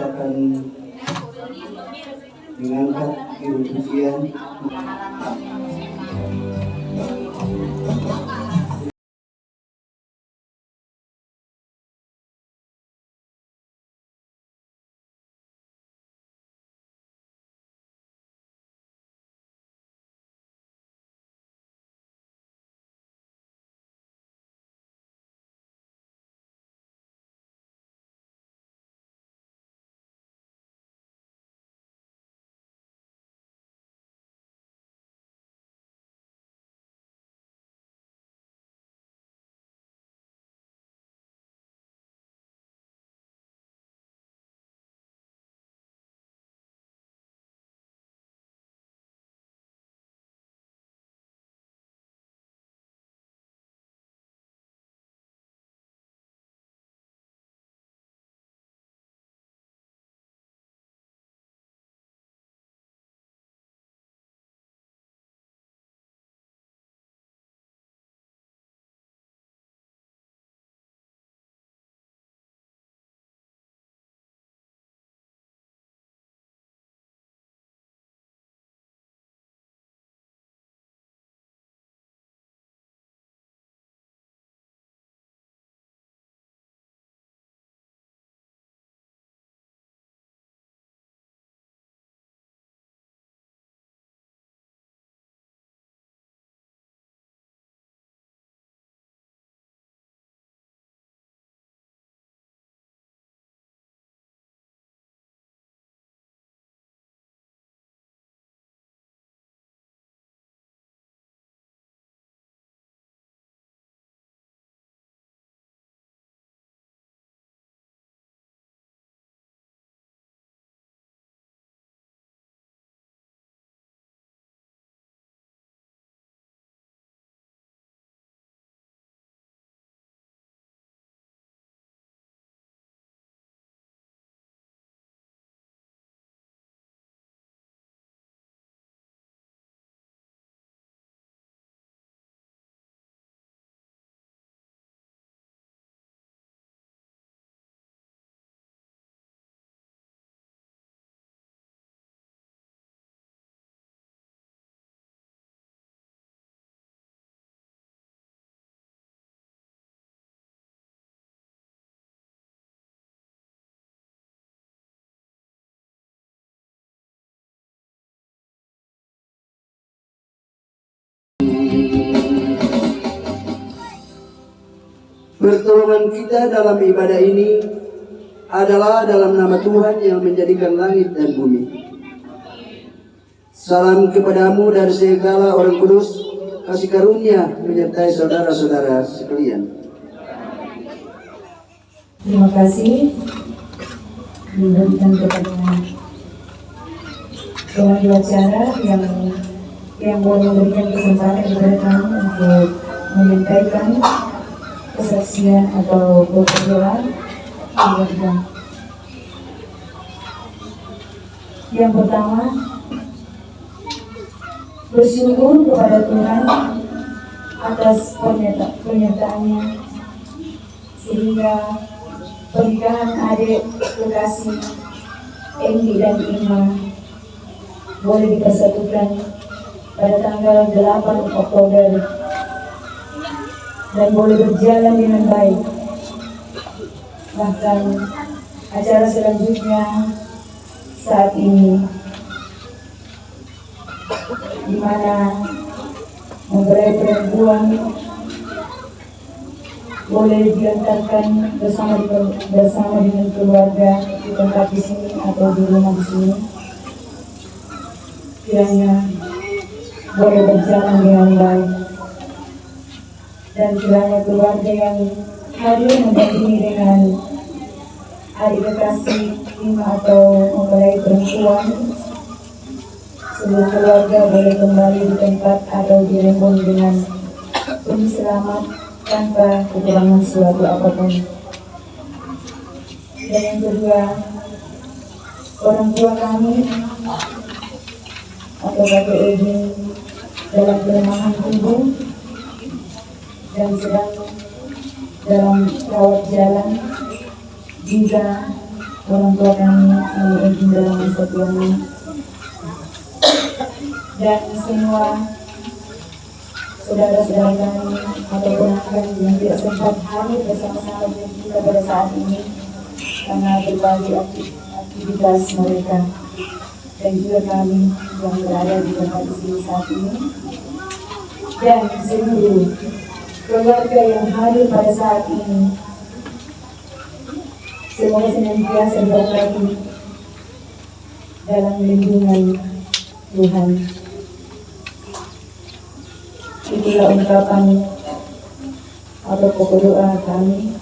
akan mengangkat ibu pujian. Pertolongan kita dalam ibadah ini adalah dalam nama Tuhan yang menjadikan langit dan bumi. Salam kepadamu dari segala orang kudus, kasih karunia menyertai saudara-saudara sekalian. Terima kasih diberikan kepada pengambil acara yang boleh memberikan kesempatan kepada kami untuk menyampaikan kesaksian atau berdoa. Yang pertama, bersyukur kepada Tuhan atas penyertaannya sehingga pernikahan adik kekasih Endi dan Ima boleh dipersatukan pada tanggal 8 Oktober dan boleh berjalan dengan baik. Bahkan acara selanjutnya saat ini, di mana mempelai perempuan boleh diantarkan bersama dengan keluarga di tempat di sini atau di rumah di sini, kiranya boleh berjalan dengan baik. Dan kiranya keluarga yang hadir mendampingi dengan adik kekasih Ima atau mempelai perempuan, seluruh keluarga boleh kembali di tempat atau dirembung dengan penuh selamat tanpa kekurangan suatu apapun. Dan yang kedua, orang tua kami atau kakek Edi dalam kelemahan tubuh dan sedang dalam rawat jalan, juga orang tua kami, Ayah Ginda dan Setiani, dan semua saudara-saudara kami ataupun anak yang tidak sempat hadir bersama-sama dengan kita pada saat ini karena berbagai aktivitas mereka, dan juga kami yang berada di tempat di sini saat ini, dan seluruh keluarga yang hadir pada saat ini. Semoga senantiasa berkati dalam lindungan Tuhan. Itulah ungkapan atau pokok doa kami.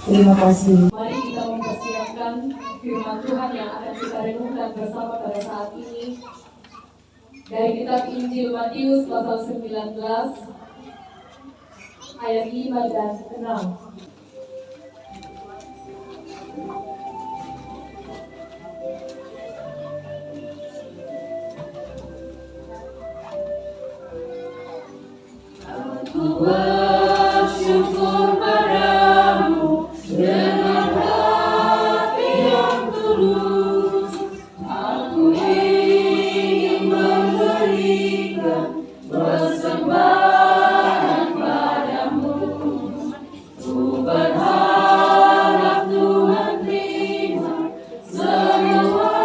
Terima kasih. Mari kita mempersiapkan firman Tuhan yang akan kita renungkan bersama pada saat ini dari kitab Injil Matius pasal 19 ayat 5 dan 6. Aku bersyukur padamu dengan hati yang tulus. Aku ingin memberikan persembahan padamu. Ku berharap Tuhan terima semua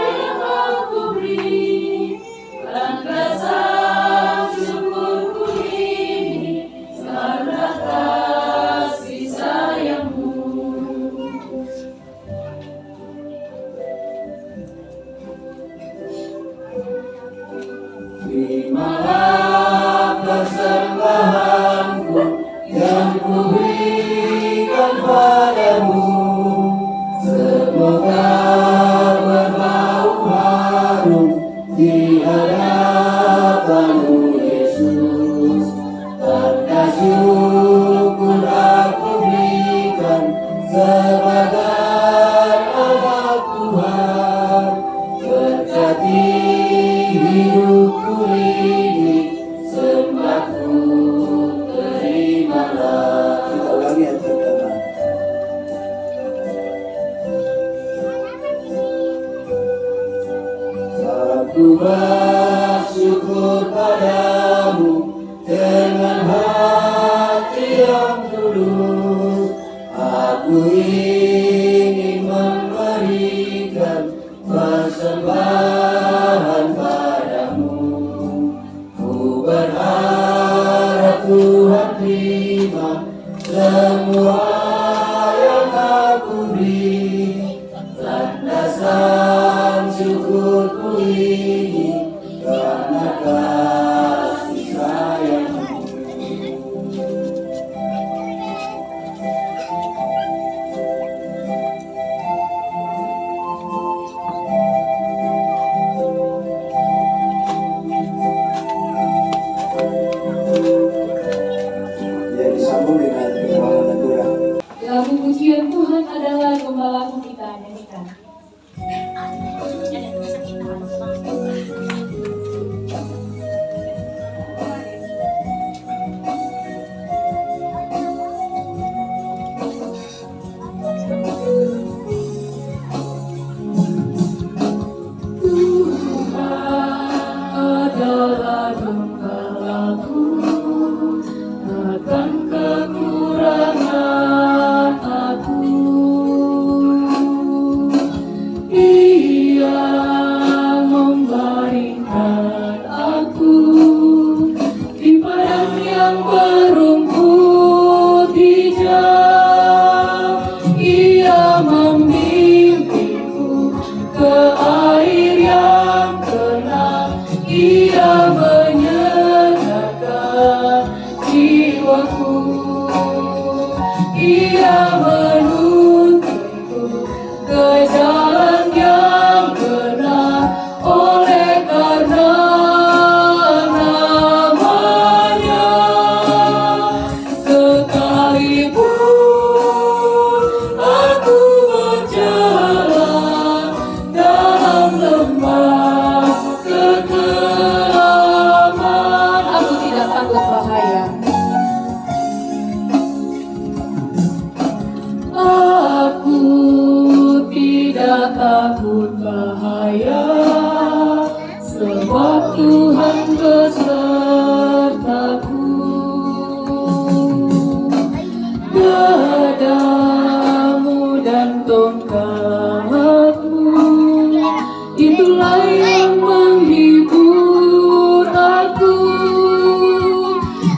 yang aku beri. Lantasan syukurku ini karena kasih sayangmu. Terimalah persembahanku yang kuberikan padamu. Semoga berbau harum di hadapanmu, Yesus. Tanda syukur aku berikan sebagai anak Tuhan. Berkati hidupku ini, sembahku terimalah. Kita ulangi yang pertama. Aku bersyukur padamu dengan hati yang tulus. Aku ingin memberikan persembahan padamu. Ku berharap Tuhan terima semua yang aku beri. Lantasan syukurku ini karena kasih sayangmu. Yang disambung dengan firman Tuhan. Lagu pujian Tuhan adalah gembalaku, kita nyanyikan. Adalah gembalaku, takkan kekurangan aku. Ia membaringkan aku di padang yang berumput hijau. Ia membimbingku ke air yang tenang. Ia menyenangkan jiwaku. Ia menuntunku ke jalan yang benar oleh karena namanya. Sekalipun aku berjalan dalam lembah kekelaman, Aku tidak takut bahaya. aku takut bahaya, sebab Tuhan besertaku. Gadamu dan tongkatmu, itulah yang menghibur aku.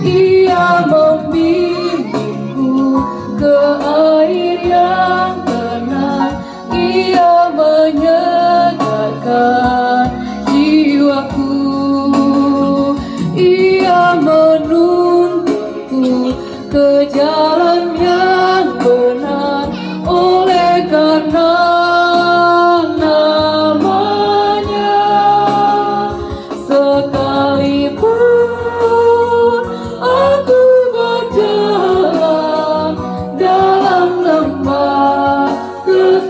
Ia membimbingku ke air yang tenang, Ia menyegarkan jiwaku. Ia menuntunku ke jalan yang benar, oleh karena namanya. Sekalipun aku berjalan dalam lembah kekelaman.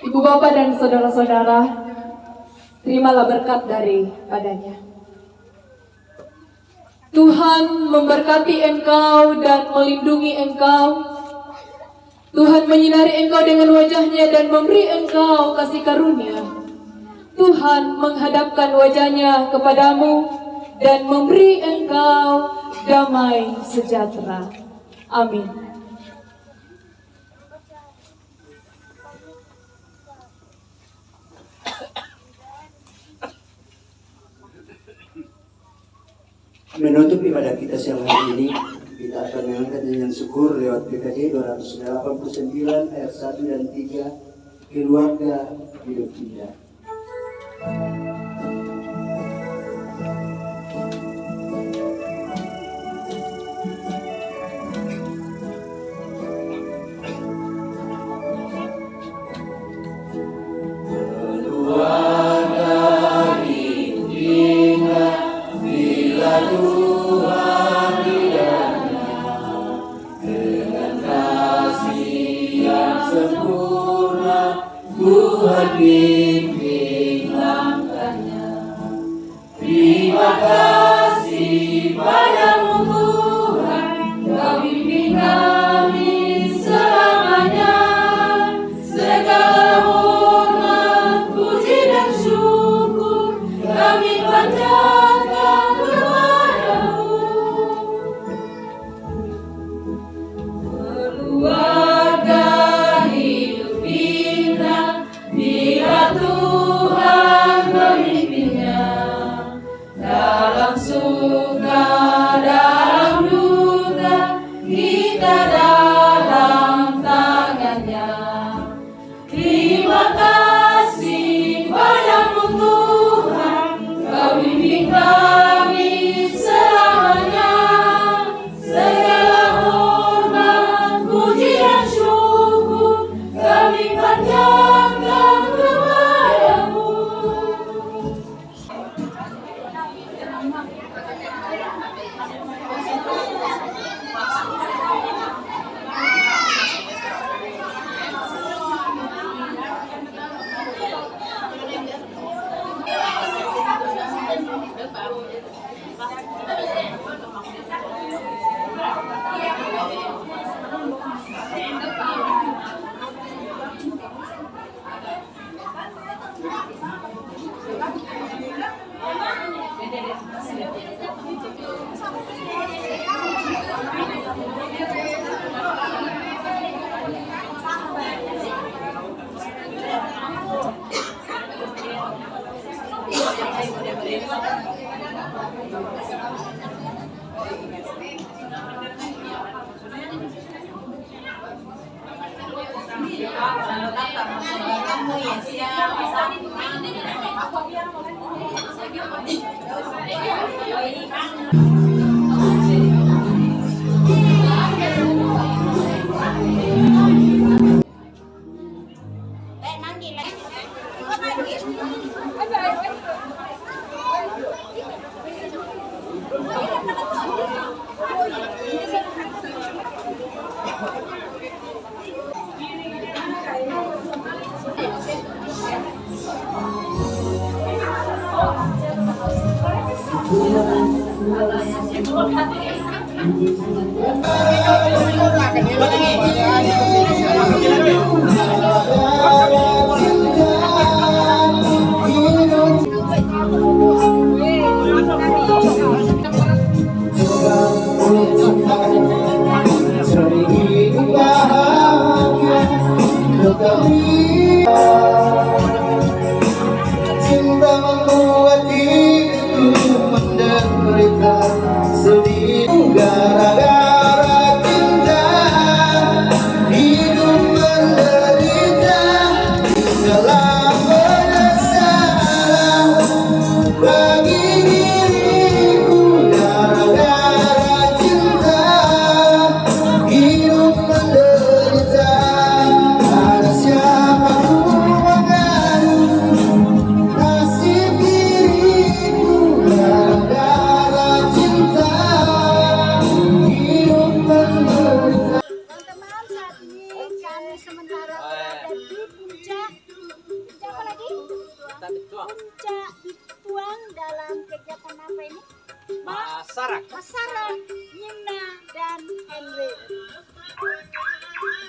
Ibu bapak dan saudara-saudara, terimalah berkat daripadanya. Tuhan memberkati engkau dan melindungi engkau. Tuhan menyinari engkau dengan wajahnya dan memberi engkau kasih karunia. Tuhan menghadapkan wajahnya kepadamu dan memberi engkau damai sejahtera. Amin. Menutup ibadah kita siang hari ini, kita akan mengangkat nyanyian syukur lewat PKJ 289 ayat 1 dan 3, keluarga hidup indah. Bimbing langkahnya. Terima kasih padamu Tuhan, Kau bimbing kami selamanya. Segala hormat, puji dan syukur kami panjatkan kepadamu. Keluarga hidup indah, bila Tuhan memimpinnya, dalam suka, dalam duka, kita dalam tangannya. Terima kasih padamu Tuhan, Kau bimbing kami selamanya. Segala hormat, puji dan syukur kami panjatkan kepadamu. Tuhan Cinta membuat hidupku menderita sedih gara-gara cinta hidup menderita dalam penyesalan bagi diriku gara-gara cinta hidup menderita ada siapa ku mengadu nasib diriku gara-gara cinta hidup menderita. Teman-teman, saat ini kami sementara berada di puncak apa lagi? Puncak Bituang dalam kegiatan apa ini? Masarak, Nina dan Henry.